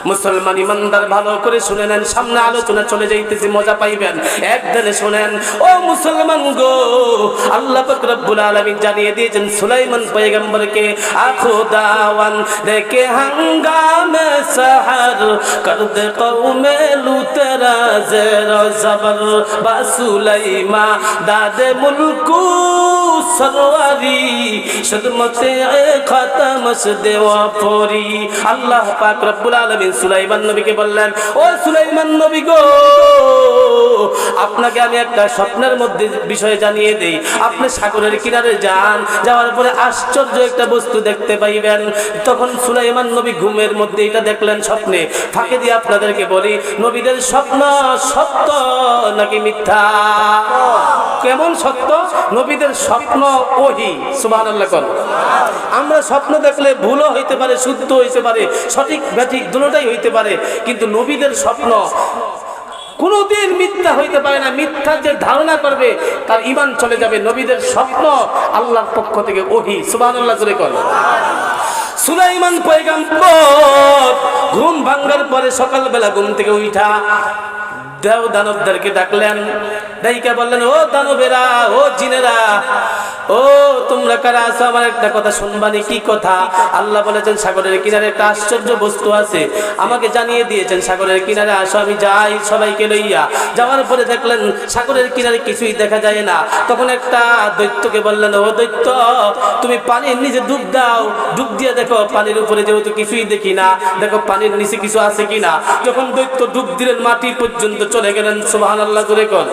মুসলমান ইমানদার ভালো করে শুনে নেন, সামনে আলোচনা চলে যাইতেছে, মজা পাইবেন, একদিনে শুনেন। ও মুসলমান গো, আল্লাহ পাক রব্বুল আলামিন জানিয়ে দিয়েছেন সুলাইমান পয়গম্বরকে, আখো দাওয়ান দেখে হাঙ্গামে সাহার কর দে কওমে লুতেরা জেরা জবর বা সুলাইমা দাদে মুলকু সরওয়ারি সদমতে খাতামস দেওয়া পরি। আল্লাহ পাক রব্বুল আলামিন সুলাইমান নবীকে বললেন, ও সুলাইমান নবী গো, আপনাকে আমি একটা স্বপ্নের মধ্যে বিষয় জানিয়ে দেই। আপনি সাগরের কিনারে যান, যাওয়ার পরে আশ্চর্য একটা বস্তু দেখতে পাইবেন। তখন সুলাইমান নবী ঘুমের মধ্যে এটা দেখলেন স্বপ্নে। ফাঁকে দিয়ে আপনাদেরকে বলি, নবীদের স্বপ্ন সত্য নাকি মিথ্যা? কেমন সত্য? নবীদের স্বপ্ন ওহী। সুবহানাল্লাহ। আমরা স্বপ্ন দেখলে ভুলও হইতে পারে, শুদ্ধ হইতে পারে, সঠিক ব্যাঠিক দুটোটাই হইতে পারে, কিন্তু নবীদের স্বপ্ন কোনদিন মিথ্যা হইতে পারে না। মিথ্যা যে ধারণা করবে তার ঈমান চলে যাবে। নবীদের স্বপ্ন আল্লাহর পক্ষ থেকে ওহী। সুবহানাল্লাহ জোরে কর। সুলাইমান পয়গম্বর ঘুম ভাঙার পরে সকালবেলা ঘুম থেকে উঠা দেও দানবদেরকে ডাকলেন, ডাইকা বললেন, ও দানবেরা, ও জিনেরা, ও তোমরা কারা আছো? আমার একটা কথা শুনবানি। কি কথা? আল্লাহ বলেছেন সাগরের কিনারে একটা আশ্চর্য বস্তু আছে, আমাকে জানিয়ে দিয়েছেন সাগরের কিনারে আসো, আমি যাই সবাইকে লইয়া। যাওয়ার পরে দেখলেন সাগরের কিনারে কিছুই দেখা যায় না। তখন একটা দৈত্যকে বললেন, ও দৈত্য, তুমি পানির নিচে ডুব দাও, ডুব দিয়ে দেখো পানির উপরে যেহেতু কিছুই দেখি না, দেখো পানির নিচে কিছু আছে কিনা। যখন দৈত্য ডুব দিলেন মাটি পর্যন্ত চলে গেলেন। সুবহানাল্লাহ করে কর।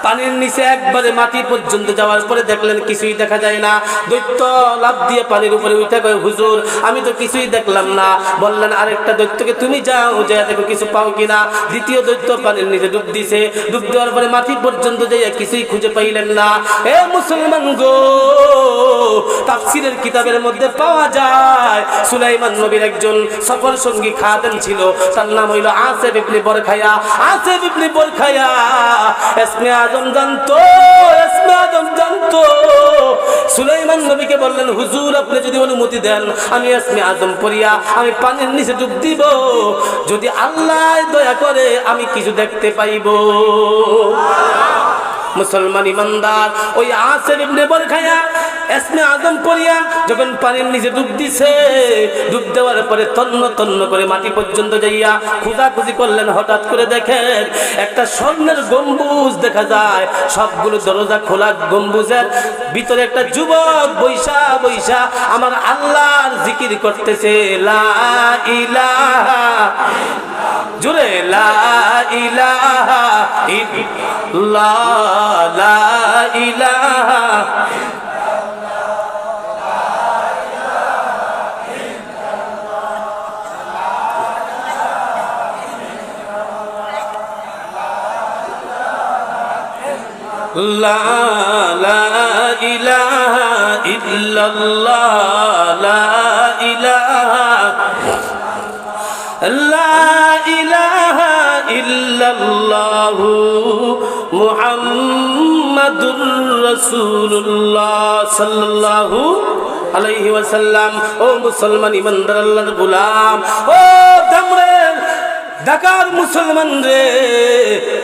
পানির নিচে একবারে মাটি পর্যন্ত যাওয়ার পরে দেখলেন কিছুই দেখা যায় না। দৈত্য লাফ দিয়ে পানির উপরে উঠে কয়, হুজুর আমি তো কিছুই দেখলাম না। বললেন আরেকটা দৈত্যকে, তুমি যাও, যা দেখো কিছু পাও কিনা। দ্বিতীয় দৈত্য পানির নিচে ডুব দিছে। ডুব দেওয়ার পরে মাটি পর্যন্ত যাইয়া কিছুই খুঁজে পাইলেন না। এ মুসলমান গো, তাফসীরের কিতাবের মধ্যে পাওয়া যায় সুলাইমান নবীর একজন সফর সঙ্গী খাদেম ছিল, তার নাম হইল আসিফ ইবনে বরখায়া। আসিফ ইবনে বরখায়া ইসমে আজম জানতো, ইসমে আজম জানতো। সুলাইমান নবীকে বললেন, হুজুর আপনি যদি অনুমতি দেন আমি ইসমে আজম পড়িয়া আমি পানির নিচে ডুব দিব, যদি আল্লাহ দয়া করে আমি কিছু দেখতে পাইব। মুসলমান ইমানদার ওই আসিফ ইবনে বরখায়া ইসমে আজম পড়িয়া যখন পানির নিচে ডুব দিছে, ডুব দেওয়ার পরে তন্ন তন্ন করে মাটি পর্যন্ত যাইয়া খোঁজাখুঁজি করলেন। হঠাৎ করে দেখেন একটা স্বর্ণের গম্বুজ দেখা যায়, সবগুলো দরজা খোলা। গম্বুজের ভিতরে একটা যুবক বৈশা বৈশা আমার আল্লাহর জিকির করতেছে, লা ইলাহা, জোরে লা ইলাহা ইল্লাল্লাহ, লা ইলাহা লা ইলাহা ইল্লাল্লাহ, লা ইলাহা, লা ইলাহা ইল্লাল্লাহু মুহাম্মাদুর রাসূলুল্লাহ সাল্লাল্লাহু আলাইহি ওয়াসাল্লাম। ও মুসলমান ইমানদার আল্লাহর গোলাম, ও দামরের ঢাকার মুসলমান রে,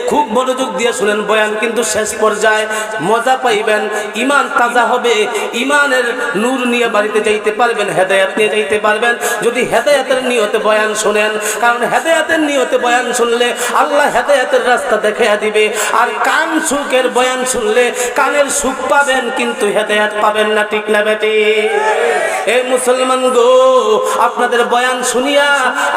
খুব মনোযোগ দিয়ে শুনেন বয়ান, কিন্তু শেষ পর্যায়ে মজা পাইবেন, ঈমান তাজা হবে, ঈমানের নূর নিয়ে বাড়িতে যাইতে পারবেন, হেদায়েত নিয়ে যাইতে পারবেন যদি হেদায়েতের নিয়তে বয়ান শুনেন। কারণ হেদায়েতের নিয়তে বয়ান শুনলে আল্লাহ হেদায়েতের রাস্তা দেখাইয়া দিবে। আর কান সুখের বয়ান শুনলে কানের সুখ পাবেন, কিন্তু হেদায়েত পাবেন না। ঠিক না বেটি? এই মুসলমান গো, আপনাদের বয়ান শুনিয়া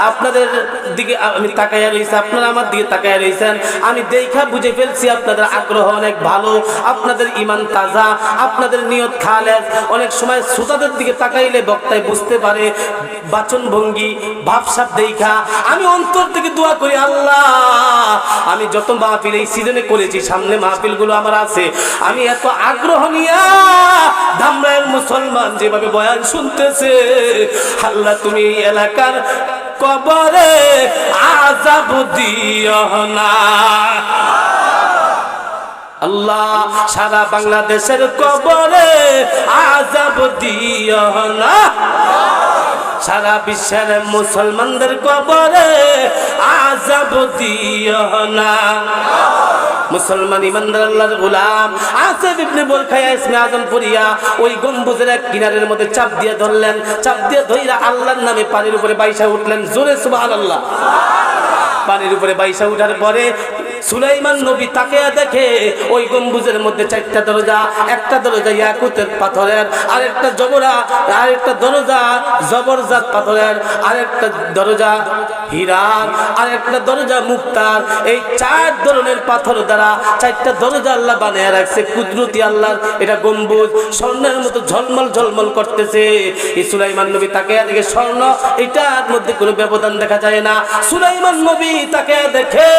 আপনাদের দিকে আমি তাকাইয়া রয়েছে, আপনারা আমার দিকে তাকাইয়া রয়েছেন, আমি দেখা বুঝে ফেলছি আপনাদের আগ্রহ অনেক ভালো, আপনাদের ঈমান তাজা, আপনাদের নিয়ত খালেস। অনেক সময় শ্রোতাদের দিকে তাকাইলে বক্তায় বুঝতে পারে বাচন ভঙ্গি ভাবসাব দেখা। আমি অন্তর থেকে দোয়া করি, আল্লাহ আমি যত মাহফিল এই সিজনে করেছি, সামনে মাহফিলগুলো আমার আছে, আমি এত আগ্রহ নিয়া ধামরাইয়ের মুসলমান যেভাবে বয়ান শুনতেছে, আল্লাহ তুমি এই এলাকার কবরে আযাব দিও না। আল্লাহ সারা বাংলাদেশের কবরে আযাব দিও না, সারা বিশ্বের মুসলমানদের কবরে আযাব দিও না। মুসলমান ইমানদার আল্লাহর গোলাম আসিফ ইবনে বরখায়া ইসমে আজম পড়িয়া ওই গম্বুজের এক কিনারের মধ্যে চাপ দিয়ে ধরলেন, চাপ দিয়ে ধইরা আল্লাহর নামে পানির উপরে বাইসা উঠলেন। জোরে সুবহানাল্লাহ। পানির উপরে বাইসা উঠার পরে সুলাইমান নবী তাকে দেখে ওই গম্বুজের মধ্যে 4টা দরজা, একটা দরজা ইয়াকুতের পাথরের, আরেকটা আরেকটা দরজা জবরজাত পাথরের, আরেকটা দরজা হীরার, আরেকটা দরজা মুক্তার। এই 4 ধরনের পাথর দ্বারা 4টা দরজা আল্লাহ বানিয়ে রাখছে। কুদরতি আল্লাহর এটা গম্বুজ স্বর্ণের মতো ঝলমল ঝলমল করতেছে। এই সুলাইমান নবী তাকে দেখে স্বর্ণ এটার মধ্যে কোনো ব্যবধান দেখা যায় না। সুলাইমান নবী তাকে দেখে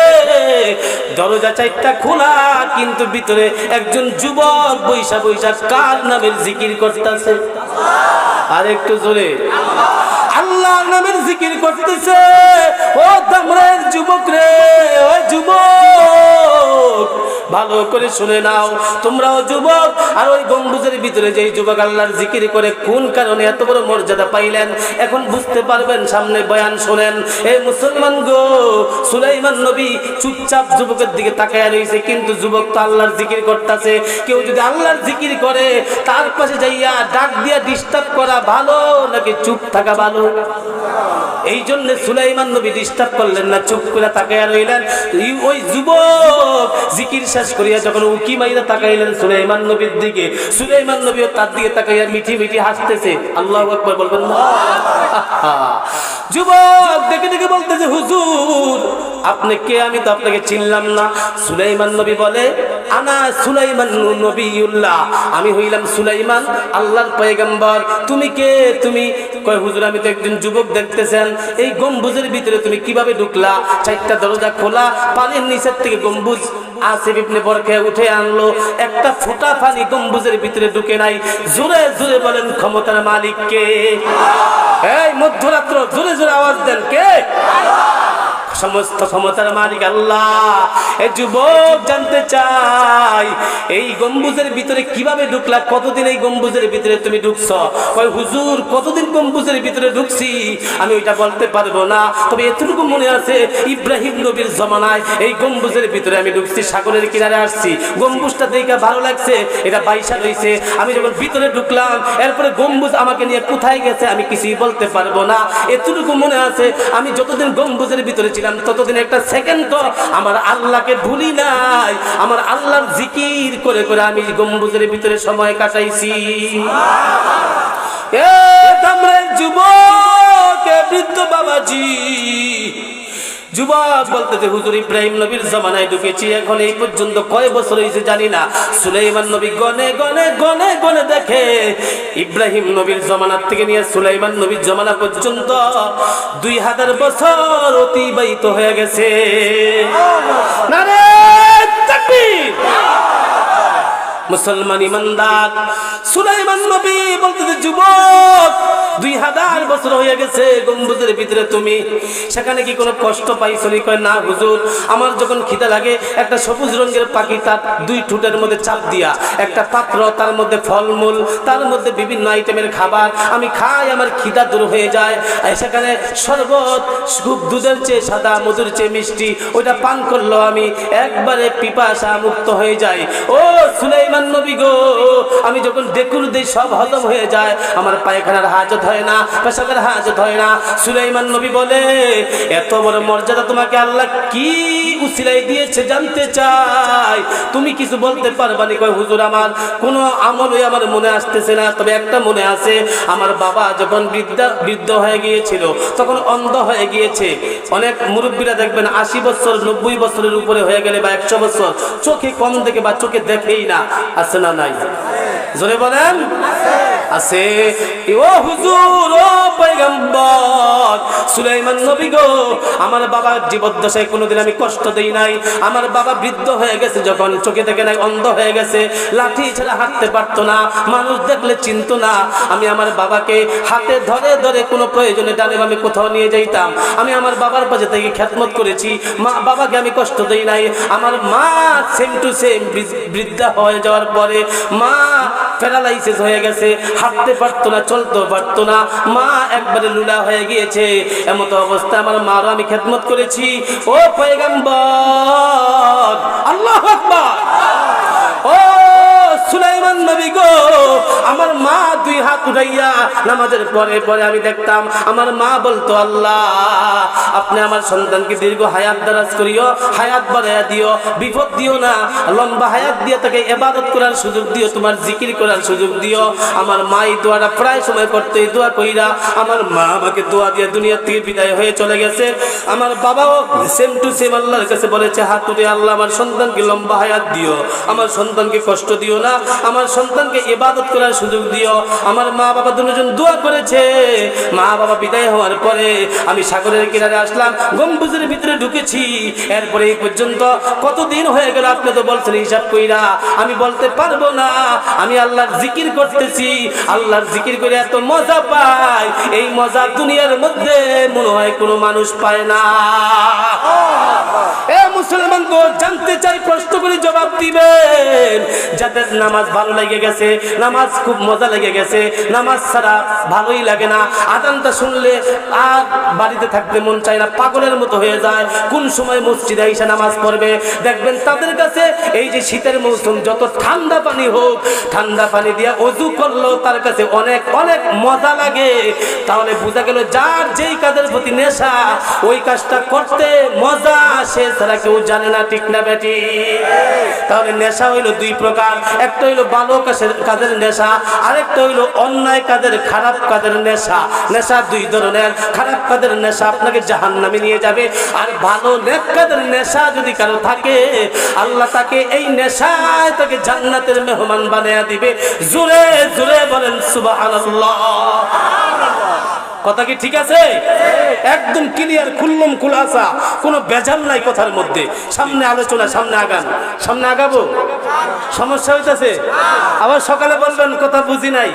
দরজা 4টা খোলা, কিন্তু ভিতরে একজন যুবক বৈশা বৈশা কার নামের জিকির করতেছে? আর একটু জোরে আল্লাহ নামের জিকির করতেছে। ও দামরের যুবক রে, ও যুবক ভালো করে শুনে নাও, তোমরাও যুবক। আর ওই গম্বুজের ভিতরে যেই যুবক আল্লাহর জিকির করে কোন কারণে এত বড় মর্যাদা পাইলেন এখন বুঝতে পারবেন। সামনে বয়ান শোনেন। এই মুসলমান গো, সুলাইমান নবী চুপচাপ যুবকের দিকে তাকায় রয়েছে, কিন্তু যুবক তো আল্লাহর জিকির করতেছে। কেউ যদি আল্লাহর জিকির করে তার পাশে যাইয়া ডাক দিয়া ডিস্টার্ব করা ভালো নাকি চুপ থাকা ভালো? এই জন্য সুলাইমান নবী ডিস্টার্ব করলেন না, চুপ করে তাকায় রইলেন। ওই যুবক জিকির শেষ করিয়া যখন উকি মাইরা তাকাইলেন সুলাইমান নবীর দিকে, সুলাইমান নবীও তার দিকে তাকাইয়া মিঠি মিঠি হাসতেছে। আল্লাহু আকবার বলবেন না? যুবক দেখে দেখে বলতেছে, হুজুর আপনি কে? আমি তো আপনাকে চিনলাম না। সুলাইমান নবী বলে, আনা সুলাইমান নবিয়ুল্লাহ, আমি হইলাম সুলাইমান আল্লাহর পয়গম্বর। তুমি কে? তুমি কয় হুজুর আমি তো একজন যুবক, দেখতেছেন এই গম্বুজের ভিতরে তুমি কিভাবে ঢুকলা? 4টা দরজা খোলা, পানির নিচের থেকে গম্বুজ আসিফ ইবনে বরখায়া উঠে আনলো, একটা ফোঁটা পানি গম্বুজের ভিতরে ঢুকে নাই। জোরে জোরে বলেন ক্ষমতার মালিক কে? এই মধ্যরাত্র জোরে জোরে আওয়াজ দেন, কে? সমস্ত ক্ষমতার মালিক আল্লাহ। এই যুবক জানতে চাই এই গম্বুজের ভিতরে কিভাবে ঢুকলা? কতদিন এই গম্বুজের ভিতরে তুমি ঢুকছ? কয় হুজুর কতদিন গম্বুজের ভিতরে ঢুকছি আমি ওইটা বলতে পারবো না, তবে এতটুকু মনে আছে ইব্রাহিম নবীর জমানায় এই গম্বুজের ভিতরে আমি ঢুকছি, সাগরের কিনারে আসছি, গম্বুজটা দেখে ভালো লাগছে, এটা বাইসা রয়েছে। আমি যখন ভিতরে ঢুকলাম এরপরে গম্বুজ আমাকে নিয়ে কোথায় গেছে আমি কিছুই বলতে পারবো না। এতটুকু মনে আছে আমি যতদিন গম্বুজের ভিতরে ছিলাম ততদিন একটা সেকেন্ড তো আমার আল্লাহকে ভুলি নাই, আমার আল্লাহর জিকির করে করে আমি গম্বুজের ভিতরে সময় কাটাইছি। এ দামরের যুবক, বৃদ্ধ বাবাজি যুবক বলতেছে, হুজুর ইব্রাহিম নবীর জমানায় ঢুকেছি, এখন এই পর্যন্ত কয় বছর হয়েছে জানি না। সুলাইমান নবী গনে গনে গনে গনে দেখে ইব্রাহিম নবীর জমানার থেকে নিয়ে সুলাইমান নবীর জমানা পর্যন্ত 2000 বছর অতিবাহিত হয়ে গেছে। নারে তাকবীর! মুসলমান ইমানদার সুলাইমান নবী বলতেছে, যুবক 2000 বছর হয়ে গেছে গম্বুজের ভিতরে তুমি সেখানে কি কোনো কষ্ট পাইছো? কয় না হুজুর, আমার যখন খিদা লাগে একটা সবুজ রঙের পাখি তার 2 ঠোঁটের মধ্যে চাপ দিয়া একটা পাত্র, তার মধ্যে ফলমূল, তার মধ্যে বিভিন্ন আইটেমের খাবার আমি খাই, আমার খিদা দূর হয়ে যায়। সেখানে শরবত খুব দুধের চেয়ে সাদা, মধুর চেয়ে মিষ্টি, ওইটা পান করলো আমি একবারে পিপাসা মুক্ত হয়ে যায়। ও সুলাইমান নবী গো, আমি যখন ডেকুর দেই সব হজম হয়ে যায়, আমার পায়খানার হাজত হয় না, পেশাবের হাজত হয় না। সুলাইমান নবী বলে, এত বড় মর্যাদা তোমাকে আল্লাহ কি উসিলাই দিয়েছে জানতে চাই, তুমি কিছু বলতে পারবানি? কয় হুজুর আমার কোনো আমলই আমার মনে আসতেছে না, তবে একটা মনে আছে, আমার বাবা যখন বৃদ্ধ হয়ে গিয়েছিল তখন অন্ধ হয়ে গিয়েছে। অনেক মুরব্বীরা দেখবেন 80 বছর 90 বছরের উপরে হয়ে গেলে বা 100 বছর চোখে কম দেখে বা চোখে দেখেই না, আছে না নাই? জোরে বলেন আছে। ও হুজুর, ও পয়গম্বর সুলাইমান নবী গো, আমার বাবার জীবদ্দশায় কোনোদিন আমি কষ্ট দেই নাই। আমার বাবা বৃদ্ধ হয়ে গেছে, যখন চোখে দেখে নাই, অন্ধ হয়ে গেছে, লাঠি ছাড়া হাঁটতে পারতো না, মানুষ দেখলে চিনতো না। আমি আমার বাবাকে হাতে ধরে ধরে কোনো প্রয়োজনে ডানে আমি কোথাও নিয়ে যাইতাম। আমি আমার বাবার পাশে থেকে খেদমত করেছি, বাবাকে আমি কষ্ট দেই নাই। আমার মা সেম টু সেম বৃদ্ধা হয়ে যাওয়ার পরে মা প্যারালাইসিস হয়ে গেছে, হাঁটতে পারতো না, চলতে পারতো না, মা একবারে লুলা হয়ে গিয়েছে। এমত অবস্থা আমার মারও আমি খেদমত করেছি। ও পয়গম্বর, আল্লাহু আকবার, ও সুলাইমান নবী গো, আমার মা দুই হাত উঠাইয়া নামাজের পরে পরে আমি দেখতাম আমার মা বলতো, আল্লাহ আপনি আমার সন্তানকে দীর্ঘ হায়াত দারাজ করিও, হায়াত বাড়াইয়া দিও, বিপদ দিও না, লম্বা হায়াত দিয়ে তাকে ইবাদত করার সুযোগ দিও, তোমার জিকির করার সুযোগ দিও। আমার মা এই দোয়াটা প্রায় সময় করতে, এই দোয়া কইরা আমার মা আমাকে দোয়া দিয়ে দুনিয়া থেকে বিদায় হয়ে চলে গেছে। আমার বাবাও সেম টু সেম আল্লাহর কাছে বলেছে হাত তুলে, আল্লাহ আমার সন্তানকে লম্বা হায়াত দিও, আমার সন্তানকে কষ্ট দিও না, আমার সন্তানকে ইবাদত করার সুযোগ দিও। আমার মা বাবা দুজন দোয়া করেছে। মা বাবা বিদায় হওয়ার পরে আমি সাগরের কিনারে আসলাম, গম্বুজের ভিতরে ঢুকেছি। এরপরে এই পর্যন্ত কতদিন হয়ে গেল আপনি তো বলছেন হিসাব কইরা, আমি বলতে পারবো না। আমি আল্লাহর জিকির করতেছি, আল্লাহর জিকির করে এত মজা পাই, এই মজা দুনিয়ার মধ্যে মনে হয় কোনো মানুষ পায় না। এ মুসলমান গো, জানতে চাই, প্রশ্ন করে জবাব দিবেন। যাদের নামাজ ভালো লেগে গেছে, নামাজ খুব মজা লেগে গেছে, নামাজ ছাড়া ভালোই লাগে না, আযানটা শুনলে আর বাড়িতে থাকতে মন চায় না, পাগলের মতো হয়ে যায়, কোন সময় মসজিদে এসে নামাজ পড়বে। দেখবেন তাদের কাছে এই যে শীতের মৌসুম, যত ঠান্ডা পানি হোক, ঠান্ডা পানি দিয়ে ওযু করলো তার কাছে অনেক অনেক মজা লাগে। তাহলে বোঝা গেল যার যেই কাজের প্রতি নেশা, ওই কাজটা করতে মজা সে ছাড়া কেউ জানে না, ঠিক না বেটি? তাহলে নেশা হইল দুই প্রকার, একটা হইল ভালো কাজের নেশা, আরেকটা হইল অন্যায় কাজের, খারাপ কাজের নেশা। নেশা দুই ধরনের, খারাপ কাজের নেশা আপনাকে জাহান্নামে নিয়ে যাবে, আর ভালো নেক কাজের নেশা যদি কারো থাকে, আল্লাহ তাকে এই নেশায় তাকে জান্নাতের মেহমান বানিয়ে দিবে। জোরে জোরে বলেন সুবহানাল্লাহ। কথা কি ঠিক আছে? একদম ক্লিয়ার, খুল্লম খুলাসা, কোনো বেজাল নাই কথার মধ্যে। সামনে আলোচনা, সামনে আগান, সামনে আগাবো। সমস্যা হইতেছে? আবার সকালে বলবেন কথা বুঝি নাই,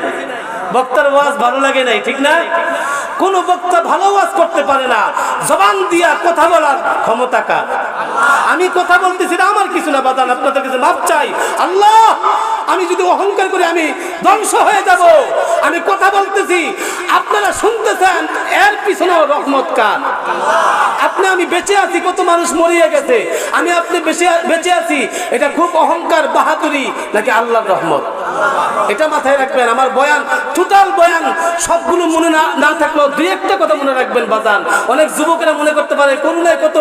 বক্তার ওয়াজ ভালো লাগে নাই, ঠিক না? কোন বক্তা ভালো ওয়াজ করতে পারে না, জবান দিয়া কথা বলার ক্ষমতা কার? আমি কথা বলতেছি না, আমার কিছু না বাদান, আপনাদের কাছে মাপ চাই। আল্লাহ, আমি যদি অহংকার করি আমি ধ্বংস হয়ে যাব। আমি কথা বলতেছি, আপনারা শুনতেছেন, এর পিছনেও রহমত কার? আপনি আমি বেঁচে আছি, কত মানুষ মরিয়ে গেছে, আমি আপনি বেঁচে আছি, এটা খুব অহংকার, বাহাদুরি, নাকি আল্লাহর রহমত? এটা মাথায় রাখবেন। আমার বয়ান, টোটাল বয়ান সবগুলো মনে না থাকলেও দুই একটা কথা মনে রাখবেন বাজান। অনেক যুবকেরা মনে করতে পারে, করুণায় কত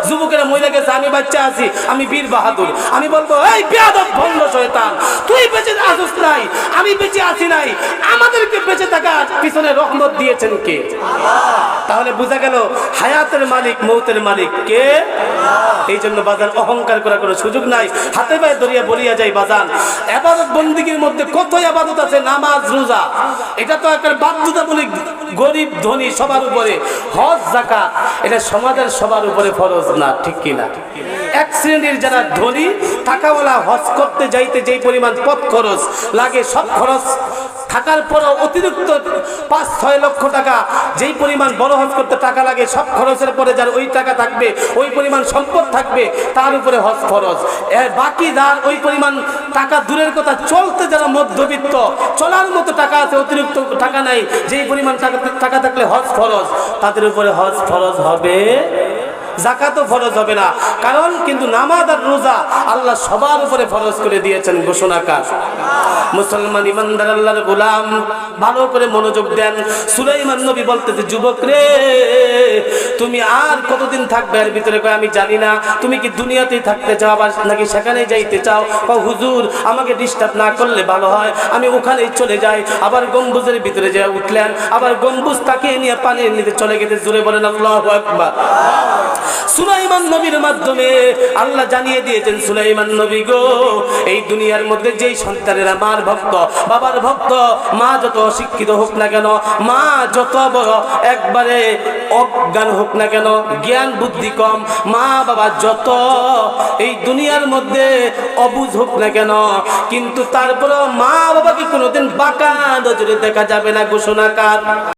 যুবকেরা মরে গেছে, আমি বাচ্চা আছি, আমি বীর বাহাদুর। আমি বলবো, এই বেয়াদব ভণ্ড শয়তান, তুই বেঁচে আসিস নাই, আমি বেঁচে আছি নাই, আমাদেরকে বেঁচে থাকার পিছনে রহমত দিয়েছেন কে? তাহলে বোঝা গেল হায়াতের মালিক, মৌতের মালিক কে? এই জন্য বাজান অহংকার করার কোনো সুযোগ নাই। হাতে পায়ে ধরিয়া বলিয়া যায় বাজান, ইবাদত বন্দেগীর মধ্যে কত ইবাদত আছে, নামাজ রোজা, এটা তো একটা বাধ্যতামূলক, গরিব ধনী সবার উপরে। হজ যাকাত এটা সমাজের সবার উপরে ফরজ না, ঠিক কিনা? এক শ্রেণীর যারা ধনী টাকাওয়ালা, হজ করতে যাইতে যেই পরিমাণ পথ খরচ লাগে, সব খরচ থাকার পরও অতিরিক্ত ৫-৬ লক্ষ টাকা যেই পরিমাণ বড় হজ করতে টাকা লাগে, সব খরচের পরে যার ওই টাকা থাকবে, ওই পরিমাণ সম্পদ থাকবে, তার উপরে হজ ফরজ। বাকি যার ওই পরিমাণ টাকা দূরের কথা, চলতে যারা মধ্যবিত্ত, চলার মতো টাকা আছে, অতিরিক্ত টাকা নাই, যেই পরিমাণ টাকা থাকলে হজ ফরজ, তাদের উপরে হজ ফরজ হবে, যাকাতও ফরজ হবে না। কারণ কিন্তু নামাজ আর রোজা আল্লাহ সবার উপরে ফরজ করে দিয়েছেন, ঘোষণাকার। মুসলমান ইমানদার আল্লাহর গোলাম, ভালো করে মনোযোগ দেন। সুলাইমান নবী বলতেছে, যুবক রে, তুমি আর কতদিন থাকবে এর ভিতরে? কয়, আমি জানি না। তুমি কি দুনিয়াতেই থাকতে চাও আবার নাকি সেখানেই যাইতে চাও? কয়, হুজুর আমাকে ডিস্টার্ব না করলে ভালো হয়, আমি ওখানেই চলে যাই। আবার গম্বুজের ভিতরে যা উঠলেন, আবার গম্বুজ তাকে নিয়ে পানির নিতে চলে গেছে। জোরে বলেন আল্লাহু আকবার। সুলাইমান নবীর মাধ্যমে আল্লাহ জানিয়ে দিয়েছেন, সুলাইমান নবী গো, এই দুনিয়ার মধ্যে যেই সন্তানেরা মার ভক্ত, বাবার ভক্ত, মা যত অশিক্ষিত হোক না কেন, মা যত বড় একবারে অজ্ঞান হোক না কেন, জ্ঞান বুদ্ধি কম, মা বাবা যত এই দুনিয়ার মধ্যে অবুঝ হোক না কেন, কিন্তু তারপরেও মা বাবাকে কোনোদিন বাঁকা নজরে দেখা যাবে না, ঘোষণাকার।